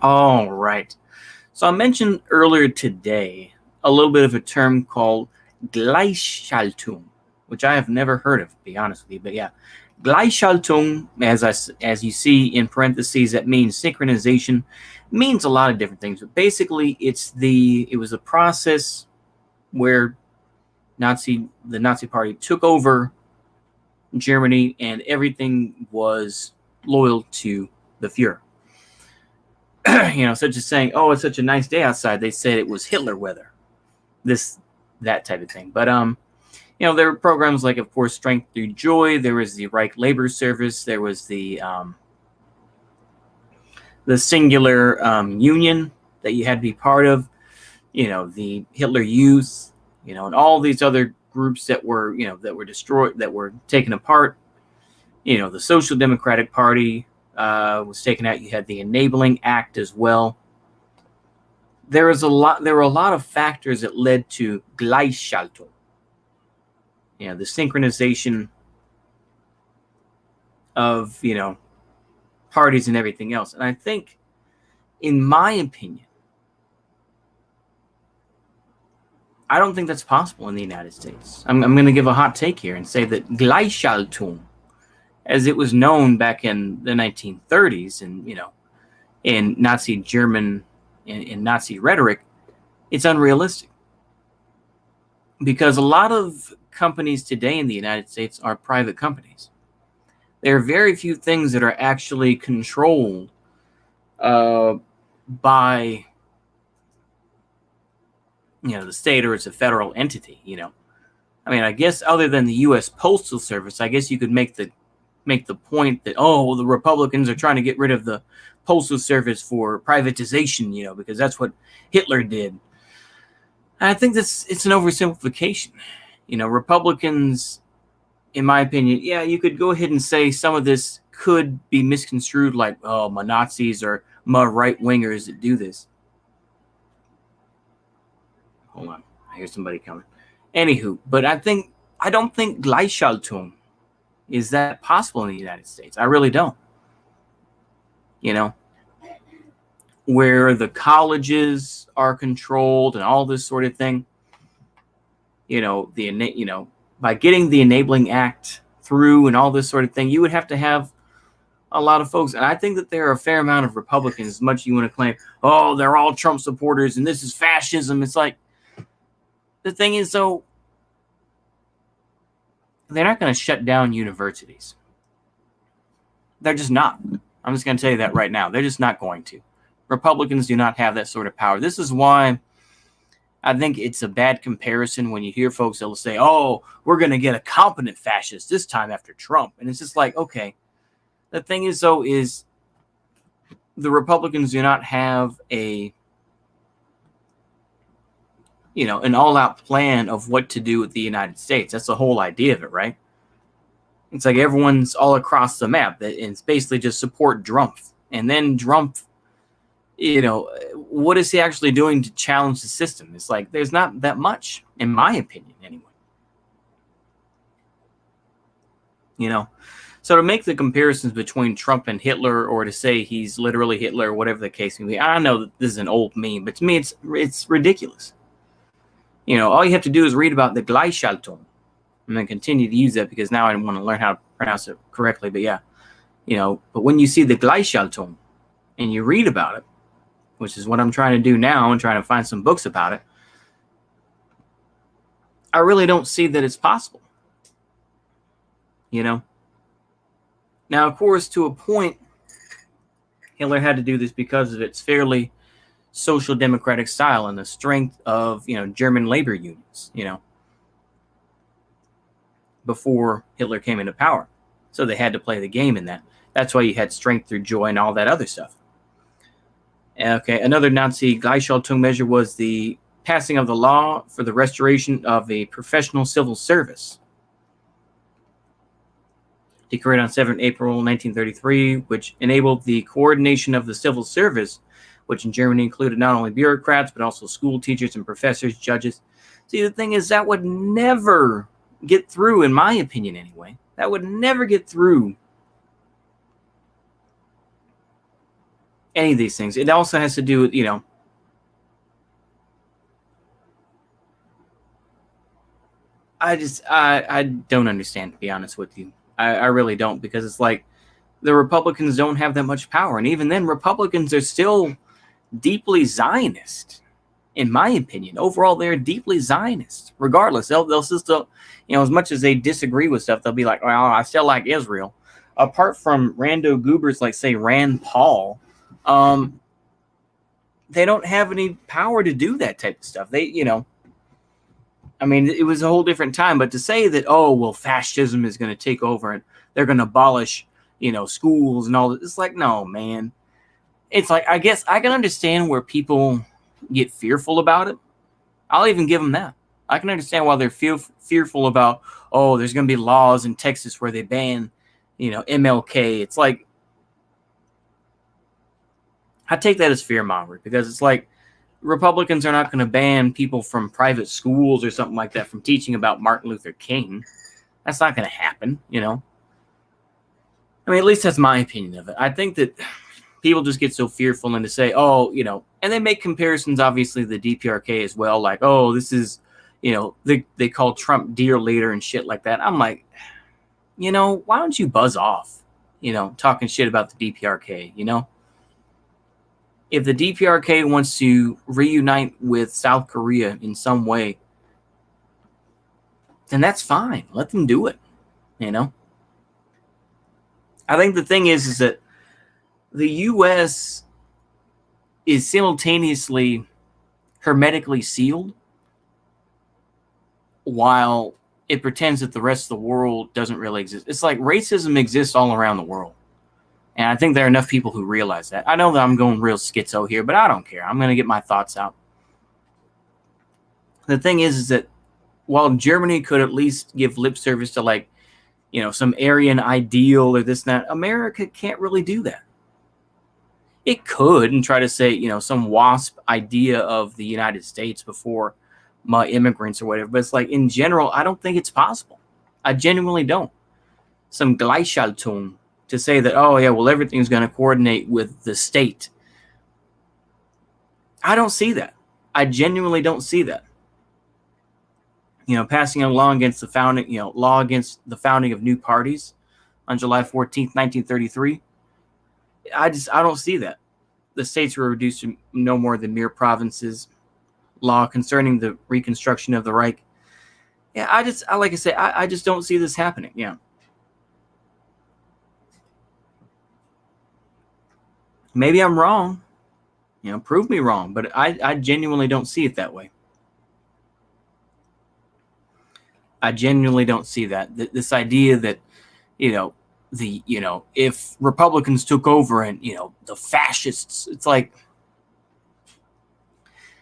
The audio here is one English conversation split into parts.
All right. So I mentioned earlier today a little bit of a term called gleichschaltung, which I have never heard of, to be honest with you. But yeah, gleichschaltung, as you see in parentheses, that means synchronization, means a lot of different things. But basically, it was a process where the Nazi Party took over Germany, and everything was loyal to the Fuhrer. Such as saying, "Oh, it's such a nice day outside." They said it was Hitler weather. This, that type of thing. But there were programs like, of course, Strength Through Joy. There was the Reich Labor Service. There was the singular union that you had to be part of. The Hitler Youth. And all these other groups that were destroyed, that were taken apart. The Social Democratic Party was taken out. You had the Enabling Act as well. There were a lot of factors that led to gleichschaltung. The synchronization of parties and everything else. And I think, in my opinion, I don't think that's possible in the United States. I'm going to give a hot take here and say that gleichschaltung, as it was known back in the 1930s, and in Nazi German, in Nazi rhetoric, it's unrealistic. Because a lot of companies today in the United States are private companies. There are very few things that are actually controlled by the state, or it's a federal entity. I mean, I guess other than the U.S. Postal Service, I guess you could make the point that, oh, the Republicans are trying to get rid of the Postal Service for privatization, because that's what Hitler did. And I think it's an oversimplification. Republicans, in my opinion, yeah, you could go ahead and say some of this could be misconstrued like, oh, my Nazis or my right-wingers that do this. Hold on, I hear somebody coming. Anywho, but I don't think Gleichschaltung is that possible in the United States. I really don't. Where the colleges are controlled and all this sort of thing. By getting the Enabling Act through and all this sort of thing, you would have to have a lot of folks. And I think that there are a fair amount of Republicans, as much as you want to claim, oh, they're all Trump supporters and this is fascism. It's like, the thing is, though, they're not going to shut down universities. They're just not. I'm just going to tell you that right now. They're just not going to. Republicans do not have that sort of power. This is why I think it's a bad comparison when you hear folks that will say, oh, we're going to get a competent fascist this time after Trump. And it's just like, okay. The thing is, though, is the Republicans do not have an all-out plan of what to do with the United States. That's the whole idea of it, right? It's like everyone's all across the map. It's basically just support Trump. And then Trump, what is he actually doing to challenge the system? It's like there's not that much, in my opinion, anyway. So to make the comparisons between Trump and Hitler, or to say he's literally Hitler, or whatever the case may be, I know that this is an old meme, but to me it's ridiculous. All you have to do is read about the Gleichschaltung. I'm going to continue to use that because now I want to learn how to pronounce it correctly. But yeah, but when you see the Gleichschaltung and you read about it, which is what I'm trying to do now and trying to find some books about it, I really don't see that it's possible. Now, of course, to a point, Hitler had to do this because of its fairly social democratic style and the strength of, German labor unions, before Hitler came into power. So they had to play the game in that. That's why you had Strength Through Joy and all that other stuff. Okay, another Nazi Gleichschaltung measure was the passing of the law for the restoration of a professional civil service, declared on 7 April 1933, which enabled the coordination of the civil service, which in Germany included not only bureaucrats, but also school teachers and professors, judges. See, the thing is, that would never get through, in my opinion anyway. That would never get through any of these things. It also has to do with, I don't understand, to be honest with you. I really don't, because it's like the Republicans don't have that much power. And even then, Republicans are still deeply Zionist, in my opinion. Overall, they're deeply Zionist. Regardless, they'll still, as much as they disagree with stuff, they'll be like, well, I still like Israel. Apart from rando goobers like, say, Rand Paul, they don't have any power to do that type of stuff. I mean, it was a whole different time. But to say that, oh, well, fascism is going to take over and they're going to abolish, schools and all that, it's like, no, man. It's like, I guess I can understand where people get fearful about it. I'll even give them that. I can understand why they're fearful about, oh, there's going to be laws in Texas where they ban, MLK. It's like, I take that as fear mongering, because it's like Republicans are not going to ban people from private schools or something like that from teaching about Martin Luther King. That's not going to happen, I mean, at least that's my opinion of it. I think that people just get so fearful, and to say, oh, and they make comparisons, obviously, the DPRK as well. Like, oh, this is, they call Trump dear leader and shit like that. I'm like, why don't you buzz off, talking shit about the DPRK, If the DPRK wants to reunite with South Korea in some way, then that's fine. Let them do it, I think the thing is that the U.S. is simultaneously hermetically sealed while it pretends that the rest of the world doesn't really exist. It's like racism exists all around the world. And I think there are enough people who realize that. I know that I'm going real schizo here, but I don't care. I'm going to get my thoughts out. The thing is that while Germany could at least give lip service to, like, some Aryan ideal or this and that, America can't really do that. It could and try to say, some WASP idea of the United States before my immigrants or whatever. But it's like, in general, I don't think it's possible. I genuinely don't. Some gleichschaltung to say that, oh, yeah, well, everything's going to coordinate with the state. I don't see that. I genuinely don't see that. Passing a law against the founding of new parties on July 14th, 1933. I don't see that. The states were reduced to no more than mere provinces. Law concerning the reconstruction of the Reich. Yeah, like I say, I just don't see this happening. Yeah. Maybe I'm wrong. Prove me wrong, but I genuinely don't see it that way. I genuinely don't see that. This idea that, if Republicans took over and, the fascists, it's like,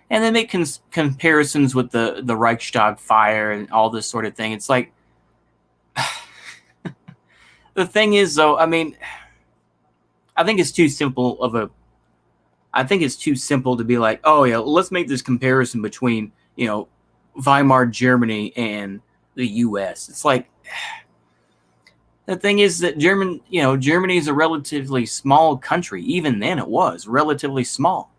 and they make comparisons with the Reichstag fire and all this sort of thing. It's like, the thing is, though, I mean, I think it's too simple to be like, oh, yeah, let's make this comparison between, Weimar Germany and the U.S. It's like, the thing is that Germany is a relatively small country. Even then it was relatively small.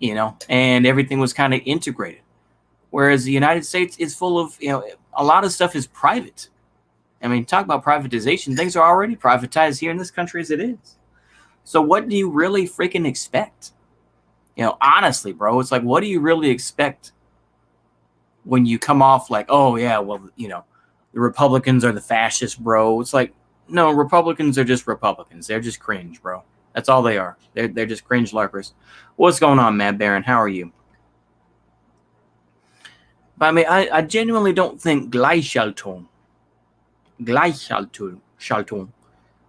And everything was kind of integrated. Whereas the United States is full of, a lot of stuff is private. I mean, talk about privatization. Things are already privatized here in this country as it is. So what do you really freaking expect? Honestly, bro, it's like, what do you really expect when you come off like, oh, yeah, well, the Republicans are the fascists, bro? It's like, no, Republicans are just Republicans. They're just cringe, bro. That's all they are. They're just cringe larpers. What's going on, Mad Baron? How are you? But I mean, I genuinely don't think gleichschaltung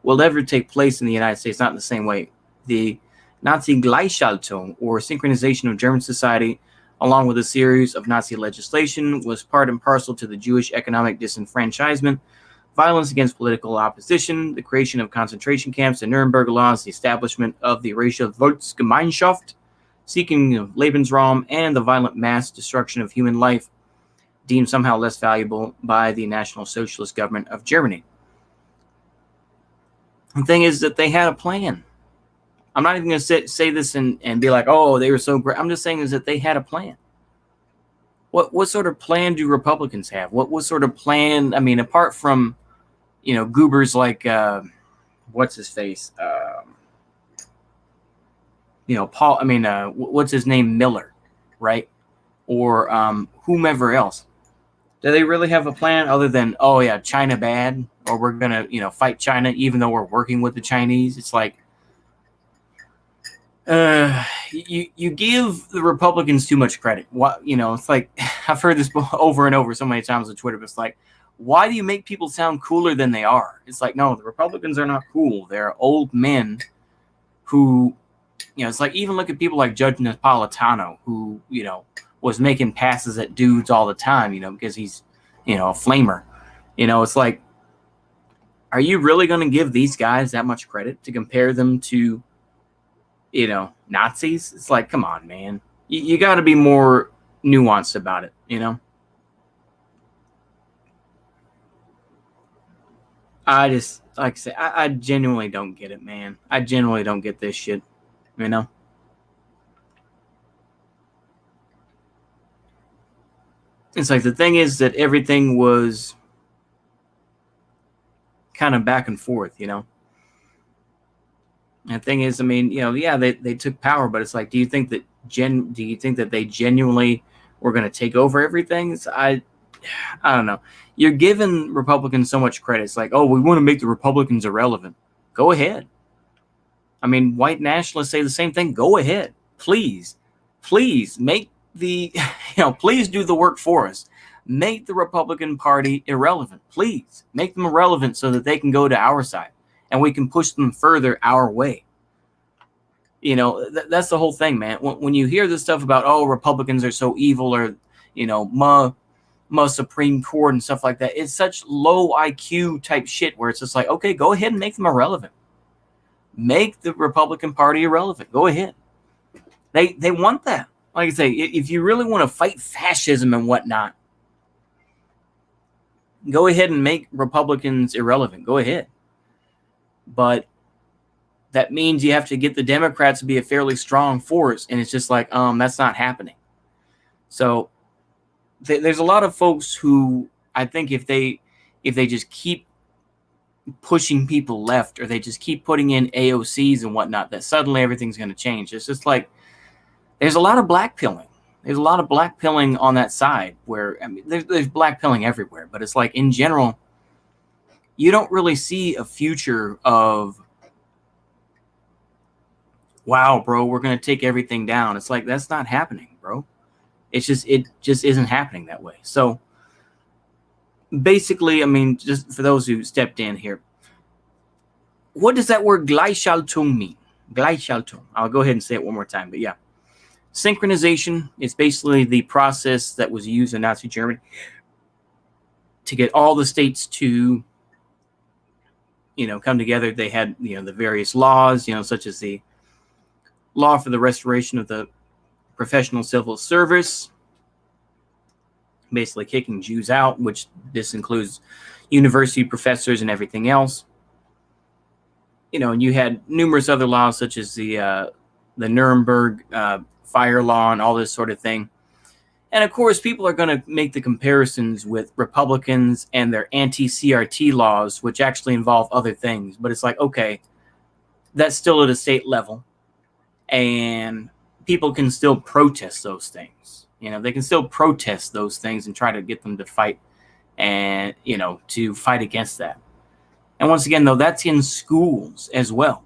will ever take place in the United States, not in the same way. The Nazi Gleichschaltung, or synchronization of German society, along with a series of Nazi legislation, was part and parcel to the Jewish economic disenfranchisement, violence against political opposition, the creation of concentration camps, the Nuremberg laws, the establishment of the racial Volksgemeinschaft, seeking of Lebensraum, and the violent mass destruction of human life, deemed somehow less valuable by the National Socialist government of Germany. The thing is that they had a plan. I'm not even going to say this and be like, oh, they were so great. I'm just saying is that they had a plan. What sort of plan do Republicans have? What sort of plan? I mean, apart from, goobers like, what's his face? Paul, what's his name? Miller, right? Or whomever else. Do they really have a plan other than, oh, yeah, China bad, or we're going to, fight China even though we're working with the Chinese? It's like, you give the Republicans too much credit. What, it's like, I've heard this over and over so many times on Twitter, but it's like, why do you make people sound cooler than they are? It's like, no, the Republicans are not cool. They're old men who, it's like, even look at people like Judge Napolitano, who, was making passes at dudes all the time, because he's, a flamer. It's like, are you really going to give these guys that much credit to compare them to, Nazis? It's like, come on, man. You got to be more nuanced about it, I just, like I say, I genuinely don't get it, man. I genuinely don't get this shit, It's like, the thing is that everything was kind of back and forth, And the thing is, yeah, they took power, but it's like, do you think that they genuinely were going to take over everything? I don't know. You're giving Republicans so much credit. It's like, oh, we want to make the Republicans irrelevant. Go ahead. White nationalists say the same thing. Go ahead. Please make the, please do the work for us. Make the Republican Party irrelevant. Please make them irrelevant so that they can go to our side and we can push them further our way. That's the whole thing, man. When you hear this stuff about, oh, Republicans are so evil, or, my Supreme Court and stuff like that, it's such low IQ type shit where it's just like, okay, go ahead and make them irrelevant. Make the Republican Party irrelevant. Go ahead. They want that. Like I say, if you really want to fight fascism and whatnot, go ahead and make Republicans irrelevant. Go ahead. But that means you have to get the Democrats to be a fairly strong force, and it's just like, that's not happening. So there's a lot of folks who, I think, if they just keep pushing people left, or they just keep putting in AOCs and whatnot, that suddenly everything's going to change. It's just like, there's a lot of blackpilling. There's a lot of blackpilling on that side where, there's blackpilling everywhere, but it's like, in general, you don't really see a future of, wow, bro, we're going to take everything down. It's like, that's not happening, bro. It just isn't happening that way. So basically, just for those who stepped in here, what does that word gleichschaltung mean? Gleichschaltung. I'll go ahead and say it one more time, but yeah. Synchronization is basically the process that was used in Nazi Germany to get all the states to, come together. They had, the various laws, such as the law for the restoration of the professional civil service, basically kicking Jews out, which this includes university professors and everything else. And you had numerous other laws, such as the Nuremberg fire law and all this sort of thing. And of course, people are going to make the comparisons with Republicans and their anti-CRT laws, which actually involve other things. But it's like, okay, that's still at a state level, and people can still protest those things. They can still protest those things and try to get them to fight, and, to fight against that. And once again, though, that's in schools as well.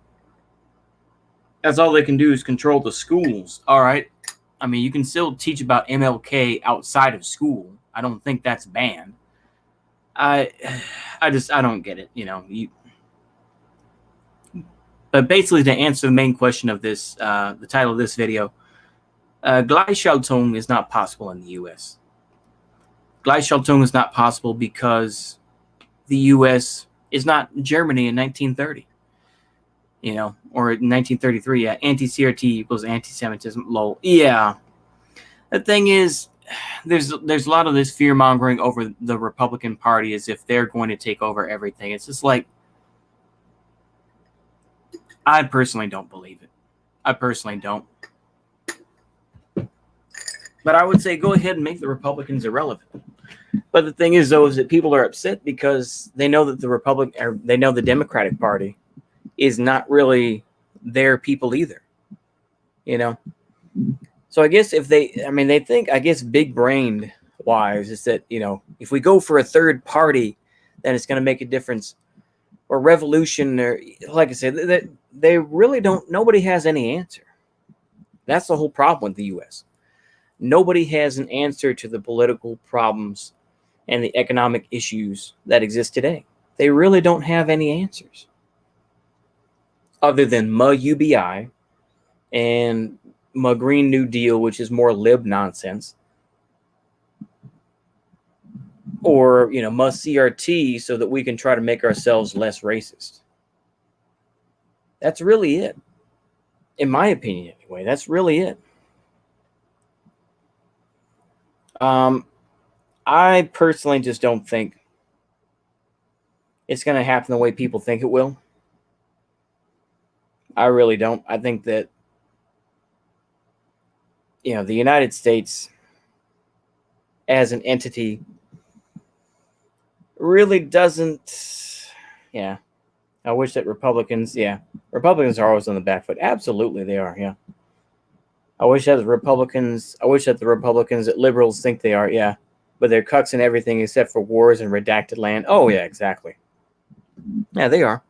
That's all they can do is control the schools. All right. You can still teach about MLK outside of school. I don't think that's banned. I don't get it. But basically, to answer the main question of this, the title of this video, gleichschaltung is not possible in the U.S. Gleichschaltung is not possible because the U.S. is not Germany in 1930. Or in 1933, yeah, anti-CRT equals anti-Semitism, lol. Yeah. The thing is, there's a lot of this fear-mongering over the Republican Party as if they're going to take over everything. It's just like, I personally don't believe it. I personally don't. But I would say go ahead and make the Republicans irrelevant. But the thing is, though, is that people are upset because they know that they know the Democratic Party is not really their people either. You know. So I guess they think, I guess, big brained wise is that, if we go for a third party, then it's going to make a difference. Or revolution, or like I said, that they really don't. Nobody has any answer. That's the whole problem with the U.S. Nobody has an answer to the political problems and the economic issues that exist today. They really don't have any answers other than my UBI and my Green New Deal, which is more lib nonsense, or my CRT, so that we can try to make ourselves less racist. That's really it, in my opinion. Anyway, that's really it. I personally just don't think it's going to happen the way people think it will. I really don't. I think that, the United States as an entity really doesn't. Yeah. I wish that Republicans are always on the back foot. Absolutely, they are. Yeah. I wish that the Republicans that liberals think they are. Yeah. But they're cucks in everything except for wars and redacted land. Oh, yeah, exactly. Yeah, they are.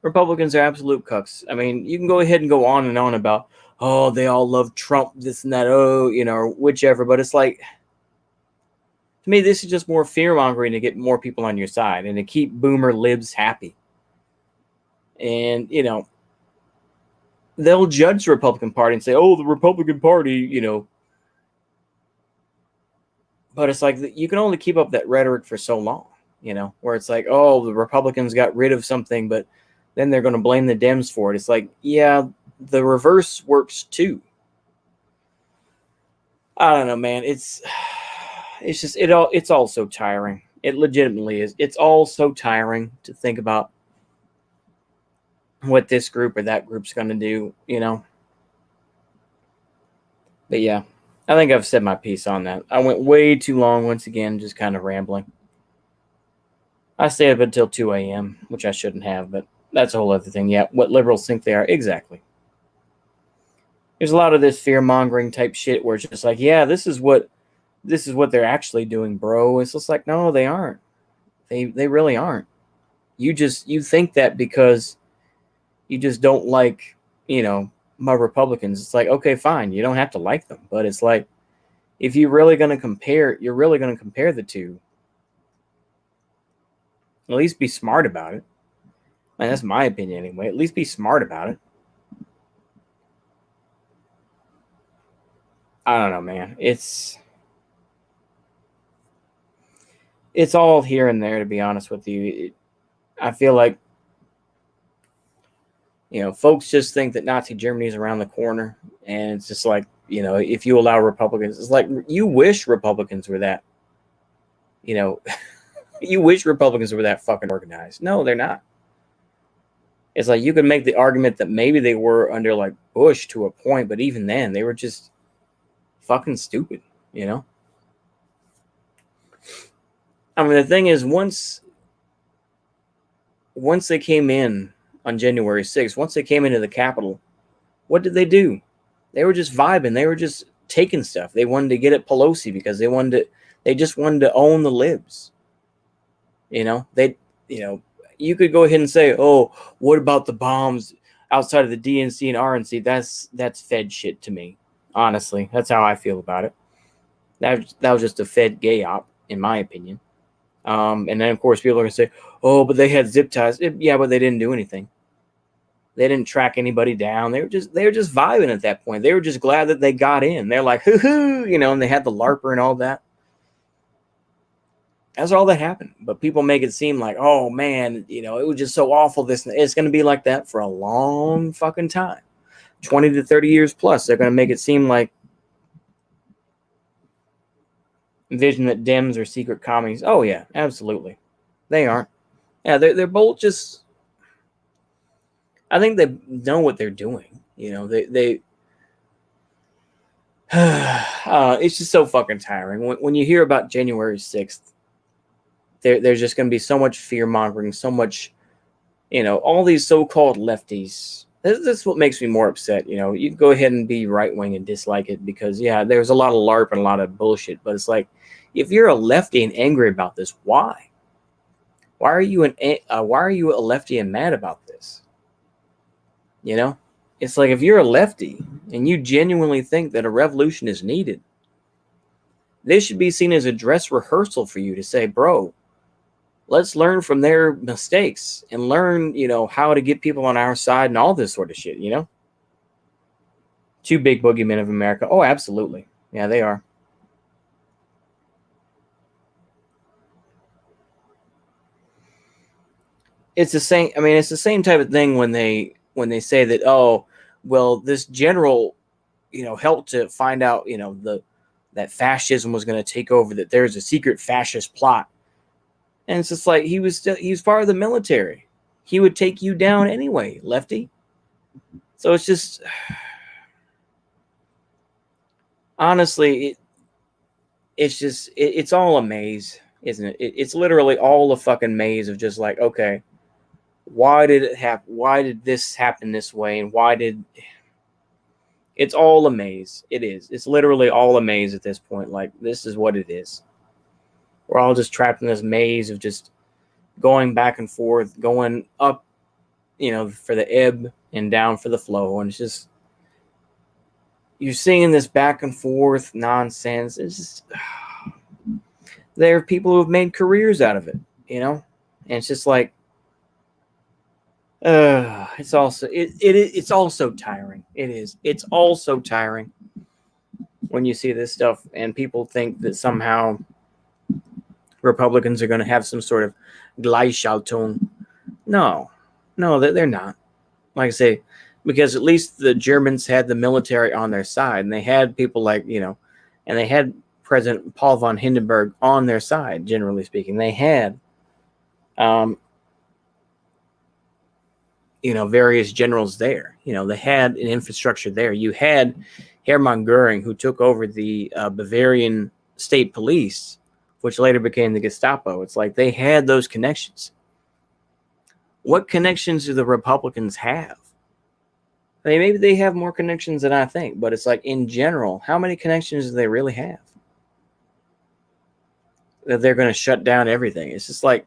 Republicans are absolute cucks. I mean, you can go ahead and go on and on about, oh, they all love Trump, this and that, or whichever. But it's like, to me, this is just more fear-mongering to get more people on your side and to keep boomer libs happy. And, they'll judge the Republican Party and say, oh, the Republican Party, But it's like, you can only keep up that rhetoric for so long, where it's like, oh, the Republicans got rid of something, but then they're going to blame the Dems for it. It's like, yeah, the reverse works too. I don't know, man. It's all so tiring. It legitimately is. It's all so tiring to think about what this group or that group's going to do, But yeah, I think I've said my piece on that. I went way too long once again, just kind of rambling. I stayed up until 2 a.m., which I shouldn't have, but that's a whole other thing. Yeah, what liberals think they are. Exactly. There's a lot of this fear-mongering type shit where it's just like, yeah, this is what they're actually doing, bro. It's just like, no, they aren't. They really aren't. You think that because you just don't like, my Republicans. It's like, okay, fine. You don't have to like them. But it's like, if you're really going to compare the two, at least be smart about it. And that's my opinion anyway. At least be smart about it. I don't know, man. It's all here and there, to be honest with you. I feel like, folks just think that Nazi Germany is around the corner. And it's just like, if you allow Republicans, it's like, you wish Republicans were that, you wish Republicans were that fucking organized. No, they're not. It's like, you could make the argument that maybe they were under like Bush to a point, but even then they were just fucking stupid, I mean, the thing is, once they came in on January 6th, once they came into the Capitol, what did they do? They were just vibing. They were just taking stuff. They wanted to get at Pelosi because they just wanted to own the libs. You could go ahead and say, oh, what about the bombs outside of the DNC and RNC? That's Fed shit to me. Honestly, that's how I feel about it. That was just a Fed gay op, in my opinion. And then, of course, people are going to say, oh, but they had zip ties. Yeah, but they didn't do anything. They didn't track anybody down. They were just vibing at that point. They were just glad that they got in. They're like, hoo-hoo, and they had the LARPer and all that. That's all that happened. But people make it seem like, oh, man, it was just so awful. It's going to be like that for a long fucking time. 20 to 30 years plus. They're going to make it seem like envision that Dems are secret commies. Oh, yeah, absolutely. They aren't. Yeah, they're both just... I think they know what they're doing. They it's just so fucking tiring. When you hear about January 6th, there's just going to be so much fear mongering, so much, all these so-called lefties. This is what makes me more upset. You can go ahead and be right wing and dislike it because, yeah, there's a lot of LARP and a lot of bullshit. But it's like, if you're a lefty and angry about this, why? Why are you a lefty and mad about this? It's like, if you're a lefty and you genuinely think that a revolution is needed, this should be seen as a dress rehearsal for you to say, bro, let's learn from their mistakes and learn, how to get people on our side and all this sort of shit, Two big boogeymen of America. Oh, absolutely. Yeah, they are. It's the same. I mean, it's the same type of thing when they say that, oh, well, this general, helped to find out, that fascism was going to take over, that there's a secret fascist plot. And it's just like, he was part of the military. He would take you down anyway, lefty. So it's just, honestly, it's all a maze, isn't it? It's literally all a fucking maze of just like, okay, why did it happen? Why did this happen this way? And it's all a maze. It is. It's literally all a maze at this point. Like, this is what it is. We're all just trapped in this maze of just going back and forth, going up, for the ebb and down for the flow. And it's just, you're seeing this back and forth nonsense. It's just, there are people who have made careers out of it, and it's just like, it's also tiring. It is. It's also tiring when you see this stuff and people think that somehow Republicans are going to have some sort of gleichschaltung. No, they're not. Like I say, because at least the Germans had the military on their side, and they had people like, and they had President Paul von Hindenburg on their side, generally speaking. They had, various generals there. They had an infrastructure there. You had Hermann Goering, who took over the Bavarian state police, which later became the Gestapo. It's like they had those connections. What connections do the Republicans have? I mean, maybe they have more connections than I think, but it's like, in general, how many connections do they really have? That they're going to shut down everything. It's just like,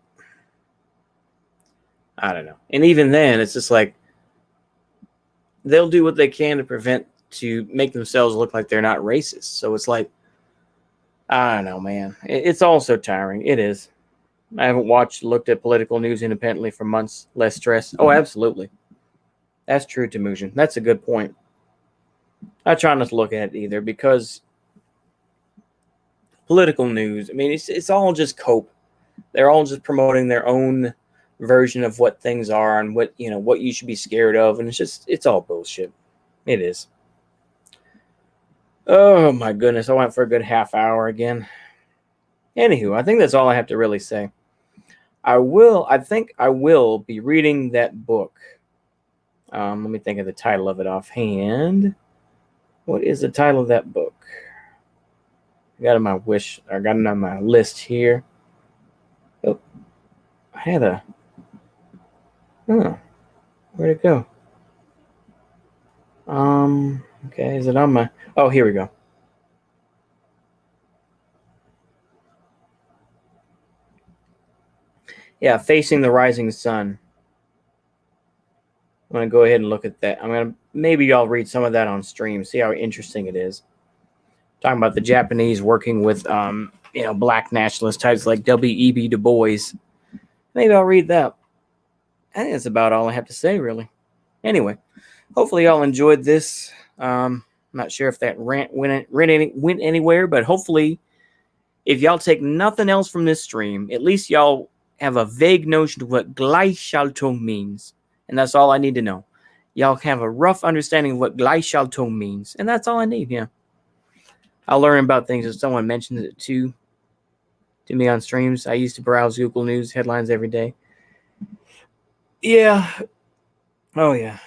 I don't know. And even then, it's just like, they'll do what they can to make themselves look like they're not racist. So it's like, I don't know, man. It's all so tiring. It is. I haven't looked at political news independently for months. Less stress. Oh, absolutely. That's true, Temujin. That's a good point. I try not to look at it either, because political news, I mean, it's all just cope. They're all just promoting their own version of what things are and what you should be scared of, and it's all bullshit. It is. Oh my goodness, I went for a good half hour again. Anywho, I think that's all I have to really say. I think I will be reading that book. Let me think of the title of it offhand. What is the title of that book? I got it on my list here. Oh, I had a. Oh, where'd it go? Okay, is it on my? Oh, here we go. Yeah, Facing the Rising Sun. I'm going to go ahead and look at that. Maybe I'll read some of that on stream, see how interesting it is. Talking about the Japanese working with, black nationalist types like W.E.B. Du Bois. Maybe I'll read that. I think that's about all I have to say, really. Anyway, hopefully y'all enjoyed this. I'm not sure if that rant went anywhere, but hopefully, if y'all take nothing else from this stream, at least y'all have a vague notion of what gleichschaltung means. And that's all I need to know. Y'all have a rough understanding of what gleichschaltung means. And that's all I need, yeah. I'll learn about things if someone mentions it to me on streams. I used to browse Google News headlines every day. Yeah. Oh, yeah.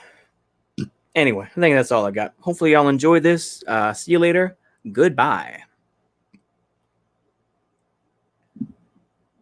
Anyway, I think that's all I got. Hopefully, y'all enjoy this. See you later. Goodbye.